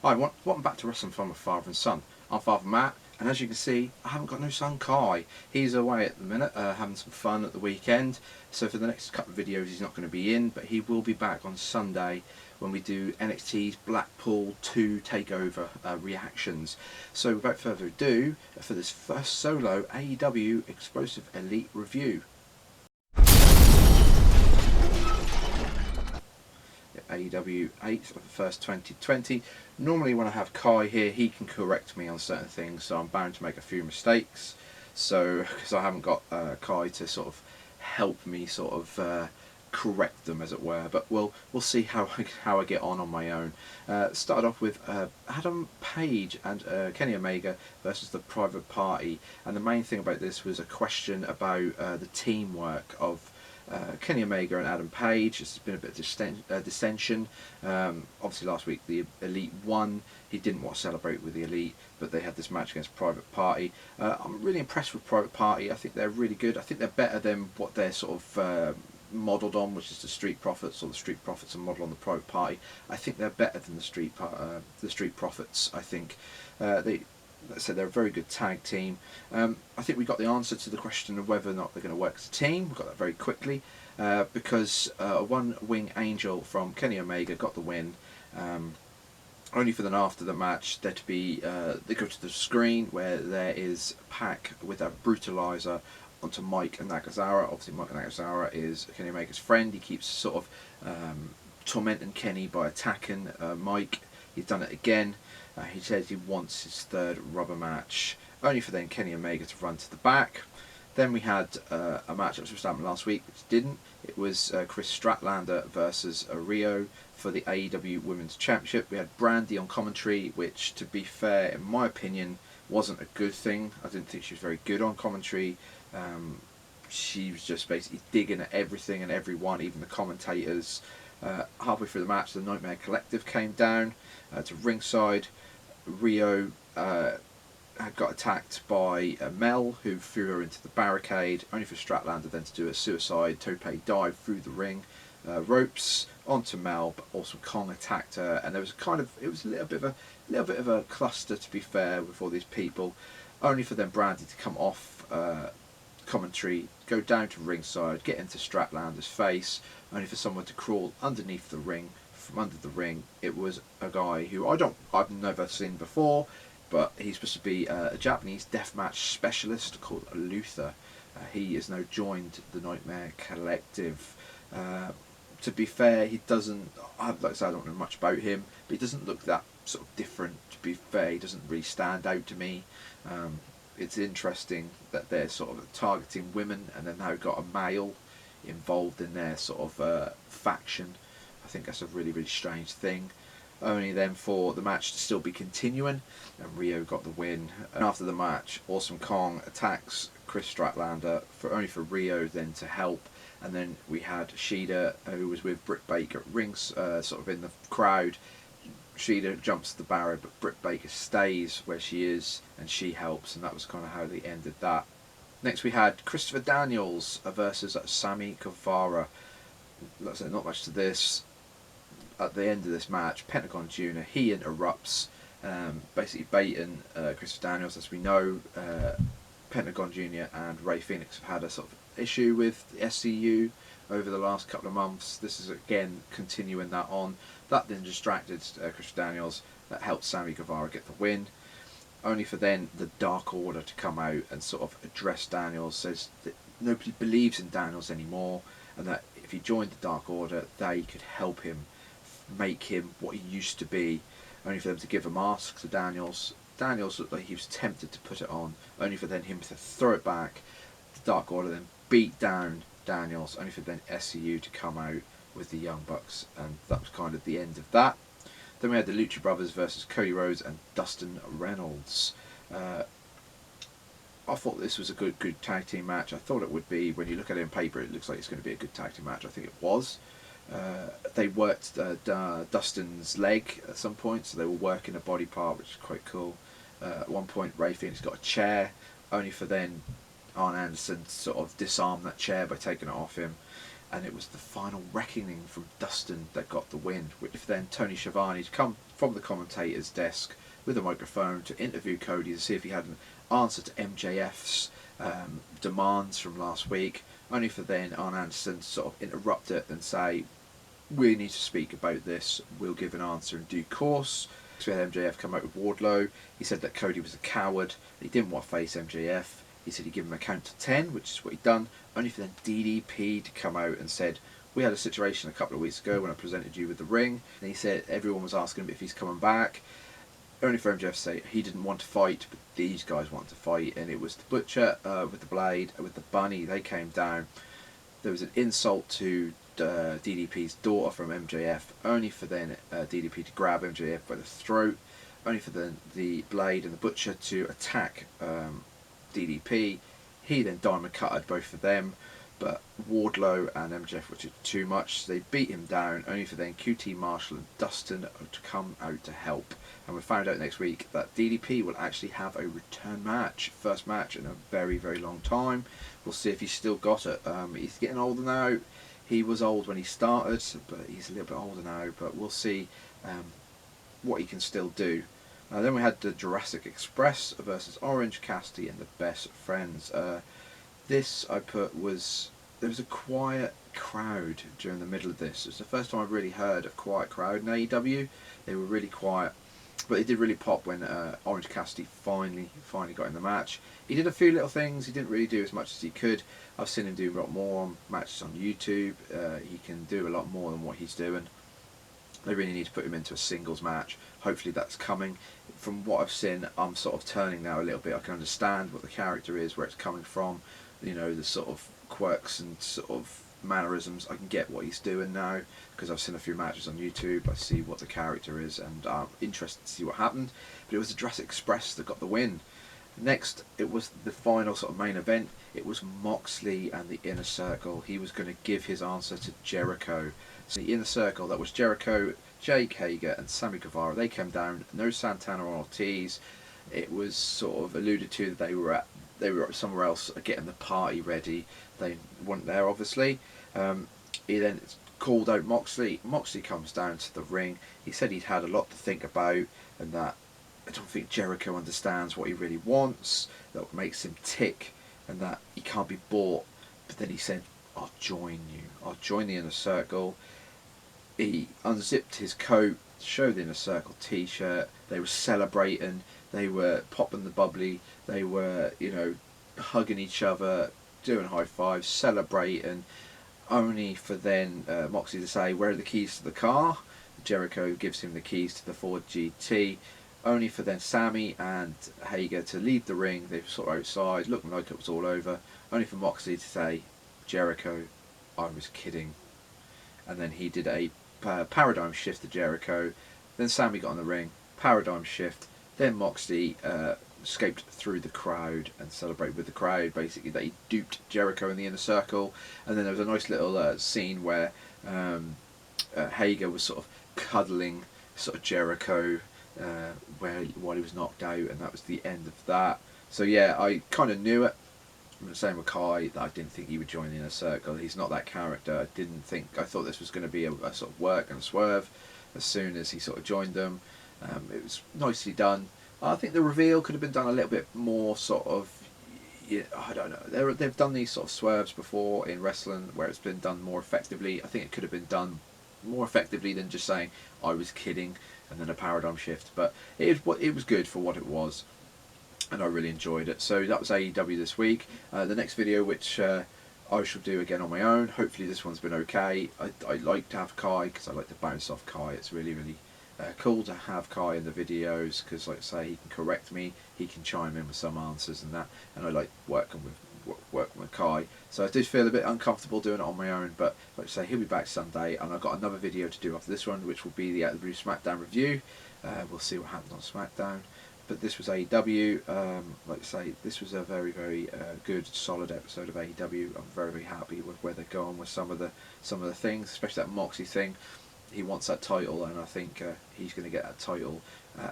Hi, welcome back to Wrestling Fun with Father and Son. I'm Father Matt, and as you can see, I haven't got no son Kai. He's away at the minute, having some fun at the weekend. So for the next couple of videos, he's not going to be in, but he will be back on Sunday when we do NXT's Blackpool 2 Takeover reactions. So without further ado, for this first solo AEW Explosive Elite review. AEW 8 of the first 2020. Normally when I have Kai here, he can correct me on certain things, so I'm bound to make a few mistakes. So because I haven't got Kai to sort of help me sort of correct them, as it were. But we'll see how I get on my own. Started off with Adam Page and Kenny Omega versus the Private Party, and the main thing about this was a question about the teamwork of Kenny Omega and Adam Page. There's been a bit of dissension. Obviously last week the Elite won. He didn't want to celebrate with the Elite, but they had this match against Private Party. I'm really impressed with Private Party. I think they're really good. I think they're better than what they're sort of modelled on, which is the Street Profits, or the Street Profits are modelled on the Private Party. I think they're better than the Street Profits. I think let's say they're a very good tag team. I think we got the answer to the question of whether or not they're going to work as a team. We got that very quickly because a one-wing angel from Kenny Omega got the win. Only for then after the match there to be they go to the screen where there is Pac with a brutalizer onto Mike and Nakazawa. Obviously Mike and Nakazawa is Kenny Omega's friend. He keeps sort of tormenting Kenny by attacking Mike. He's done it again. He says he wants his third rubber match, only for then Kenny Omega to run to the back. Then we had a match that was supposed to happen last week, which didn't. It was Chris Statlander versus Rio for the AEW Women's Championship. We had Brandy on commentary, which, to be fair, in my opinion, wasn't a good thing. I didn't think she was very good on commentary. She was just basically digging at everything and everyone, even the commentators. Halfway through the match, the Nightmare Collective came down to ringside. Rio had got attacked by Mel, who threw her into the barricade, only for Statlander then to do a suicide tope dive through the ring ropes onto Mel, but also Kong attacked her, and there was it was a little bit of a cluster, to be fair, with all these people, only for then Brandy to come off commentary, go down to ringside, get into Statlander's face, only for someone to crawl underneath the ring. From under the ring, it was a guy who I've never seen before, but he's supposed to be a Japanese deathmatch specialist called Luther. He has now joined the Nightmare Collective. To be fair, he doesn't, like I said, I don't know much about him, but he doesn't look that sort of different. To be fair, he doesn't really stand out to me. It's interesting that they're sort of targeting women, and they've now got a male involved in their sort of faction. I think that's a really, really strange thing. Only then for the match to still be continuing, and Rio got the win. And after the match, Awesome Kong attacks Chris Statlander, only for Rio then to help. And then we had Shida, who was with Britt Baker at rings, sort of in the crowd. Shida jumps the barrier, but Britt Baker stays where she is, and she helps, and that was kind of how they ended that. Next we had Christopher Daniels versus Sammy Guevara. Like I said, not much to this. At the end of this match, Pentagon Jr., he interrupts, basically baiting Christopher Daniels. As we know, Pentagon Jr. and Ray Phoenix have had a sort of issue with the SCU over the last couple of months. This is again continuing that on. That then distracted Christopher Daniels. That helped Sammy Guevara get the win. Only for then the Dark Order to come out and sort of address Daniels. Says that nobody believes in Daniels anymore, and that if he joined the Dark Order, they could help him make him what he used to be. Only for them to give a mask to Daniels. Daniels looked like he was tempted to put it on, only for then him to throw it back. The Dark Order then beat down Daniels, only for then SCU to come out with the Young Bucks, and that was kind of the end of that. Then we had the Lucha Brothers versus Cody Rhodes and Dustin Reynolds. I thought this was a good tag team match. I thought it would be. When you look at it on paper, it looks like it's going to be a good tag team match. I think it was. They worked Dustin's leg at some point, so they were working a body part, which is quite cool. At one point, Ray Phoenix got a chair, only for then Arn Anderson to sort of disarm that chair by taking it off him. And it was the final reckoning from Dustin that got the win, which then Tony Schiavone to come from the commentator's desk with a microphone to interview Cody to see if he had an answer to MJF's demands from last week, only for then Arn Anderson to sort of interrupt it and say, we need to speak about this, we'll give an answer in due course. So we had MJF come out with Wardlow. He said that Cody was a coward, he didn't want to face MJF. He said he'd give him a count to 10, which is what he'd done, only for then DDP to come out and said, we had a situation a couple of weeks ago when I presented you with the ring, and he said everyone was asking him if he's coming back, only for MJF to say he didn't want to fight, but these guys want to fight, and it was the Butcher with the Blade, with the Bunny, they came down. There was an insult to DDP's daughter from MJF, only for then DDP to grab MJF by the throat, only for then the Blade and the Butcher to attack DDP. He then diamond cutted both of them, but Wardlow and MJF were too much, so they beat him down, only for then QT Marshall and Dustin to come out to help. And we found out next week that DDP will actually have a return match, first match in a very, very long time. We'll see if he's still got it. He's getting older now. He was old when he started, but he's a little bit older now, but we'll see what he can still do. Then we had the Jurassic Express versus Orange Cassidy and the Best Friends. This I put was, there was a quiet crowd during the middle of this. It was the first time I've really heard a quiet crowd in AEW. They were really quiet, but it did really pop when Orange Cassidy finally got in the match. He did a few little things. He didn't really do as much as he could. I've seen him do a lot more on matches on YouTube. He can do a lot more than what he's doing. They really need to put him into a singles match. Hopefully that's coming. From what I've seen, I'm sort of turning now a little bit. I can understand what the character is, where it's coming from. You know, the sort of quirks and sort of mannerisms. I can get what he's doing now because I've seen a few matches on YouTube. I see what the character is, and I'm interested to see what happened. But it was the Jurassic Express that got the win. Next, it was the final sort of main event. It was Moxley and the Inner Circle. He was going to give his answer to Jericho. So the Inner Circle, that was Jericho, Jake Hager and Sammy Guevara. They came down. No Santana or Ortiz. It was sort of alluded to that they were somewhere else getting the party ready. They weren't there, obviously. He then called out Moxley. Moxley comes down to the ring. He said he'd had a lot to think about, and that I don't think Jericho understands what he really wants, that makes him tick, and that he can't be bought. But then he said, I'll join you. I'll join the Inner Circle. He unzipped his coat, showed the Inner Circle t-shirt. They were celebrating. They were popping the bubbly. They were, you know, hugging each other, doing high fives, celebrating. Only for then Moxley to say, where are the keys to the car? Jericho gives him the keys to the Ford GT. Only for then Sammy and Hager to leave the ring. They were sort of outside, looking like it was all over. Only for Moxley to say, Jericho, I was kidding. And then he did a paradigm shift to Jericho. Then Sammy got in the ring, paradigm shift. Then Moxley escaped through the crowd and celebrated with the crowd, basically that he duped Jericho in the Inner Circle. And then there was a nice little scene where Hager was sort of cuddling sort of Jericho while he was knocked out, and that was the end of that. So yeah, I kind of knew it. I'm the same with Kai, that I didn't think he would join the Inner Circle. He's not that character. I thought this was going to be a sort of work and a swerve as soon as he sort of joined them. It was nicely done. I think the reveal could have been done a little bit more sort of, yeah, I don't know. They've done these sort of swerves before in wrestling where it's been done more effectively. I think it could have been done more effectively than just saying, I was kidding, and then a paradigm shift. But it was good for what it was, and I really enjoyed it. So that was AEW this week. The next video, which I shall do again on my own. Hopefully this one's been okay. I like to have Kai because I like to bounce off Kai. It's really, really cool to have Kai in the videos because, like I say, he can correct me, he can chime in with some answers and that, and I like working with Kai. So I did feel a bit uncomfortable doing it on my own, but like I say, he'll be back Sunday, and I've got another video to do after this one, which will be the AEW SmackDown review. We'll see what happens on SmackDown. But this was AEW. Like I say, this was a very, very good, solid episode of AEW. I'm very, very happy with where they're going with some of the things, especially that Moxley thing. He wants that title, and I think he's going to get that title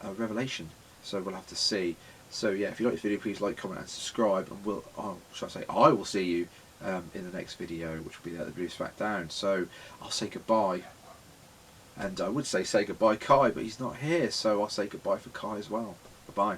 a Revelation. So we'll have to see. So yeah, if you like this video, please like, comment, and subscribe. And I will see you in the next video, which will be the AEW SmackDown. So I'll say goodbye, And I would say goodbye, Kai, but he's not here, so I'll say goodbye for Kai as well. Bye-bye.